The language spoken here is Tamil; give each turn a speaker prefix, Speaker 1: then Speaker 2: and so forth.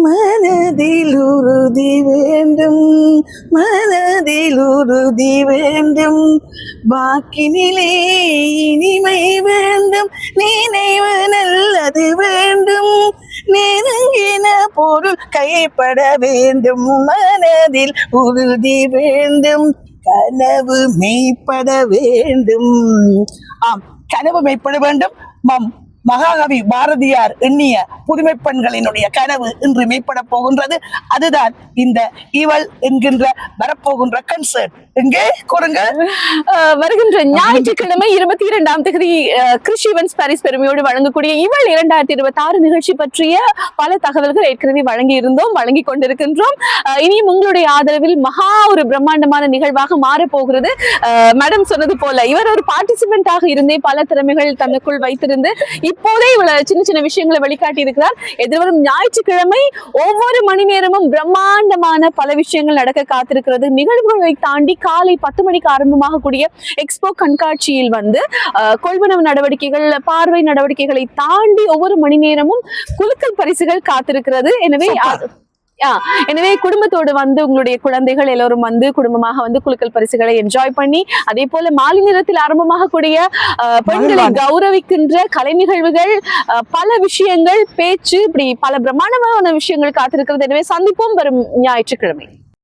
Speaker 1: மனதில் உறுதி வேண்டும், மனதில் உறுதி வேண்டும், வாக்கினிலே இனிமை வேண்டும், நினைவு நல்லது வேண்டும், நெருங்கின பொருள் கைப்பட வேண்டும், மனதில் உறுதி வேண்டும், கனவு மெய்ப்பட வேண்டும். ஆம், கனவு மெய்ப்பட வேண்டும். மகாகவி பாரதியார் எண்ணிய புதுமை பெண்களினுடைய கனவு இன்று மெய்ப்பட போகின்றது. அதுதான் இந்த இவள் என்கின்ற வரப்போகின்ற கன்சர்ட். எங்கே கூறுங்க.
Speaker 2: வருகின்ற ஞாயிற்றுக்கிழமை 22ஆம் தேதி கிறிஸ் ஈவன்ஸ் பாரிஸ் பெருமையோடு வழங்கக்கூடிய இவள் 2026 நிகழ்ச்சி பற்றிய பல தகவல்கள் ஏற்கனவே வழங்கி இருந்தோம், வழங்கி கொண்டிருக்கின்றோம். இனியும் உங்களுடைய ஆதரவில் மகா ஒரு பிரம்மாண்டமான நிகழ்வாக மாறப்போகிறது. மேடம் சொன்னது போல இவர் ஒரு பார்ட்டிசிபென்டாக இருந்தே பல திறமைகள் தனக்குள் வைத்திருந்து இப்போதே இவ்வளவு சின்ன சின்ன விஷயங்களை வெளிக்காட்டி இருக்கிறார். எதிர்வரும் ஞாயிற்றுக்கிழமை ஒவ்வொரு மணி நேரமும் பிரம்மாண்டமான பல விஷயங்கள் நடக்க காத்திருக்கிறது. நிகழ்வுகளை தாண்டி காலை 10 மணிக்கு ஆரம்பமாக கூடிய எக்ஸ்போ கண்காட்சியில் கொள்வனவு நடவடிக்கைகள், பார்வை நடவடிக்கைகளை தாண்டி ஒவ்வொரு மணி நேரமும் குலுக்கல் பரிசுகள் காத்திருக்கிறது. எனவே குடும்பத்தோடு உங்களுடைய குழந்தைகள் எல்லோரும் குடும்பமாக குலுக்கல் பரிசுகளை என்ஜாய் பண்ணி, அதே போல மாலை நேரத்தில் ஆரம்பமாக கூடிய பெண்களை கௌரவிக்கின்ற கலை நிகழ்வுகள், பல விஷயங்கள், பேச்சு, இப்படி பல பிரம்மாண்டமான விஷயங்கள் காத்திருக்கிறது. எனவே சந்திப்போம் வரும் ஞாயிற்றுக்கிழமை.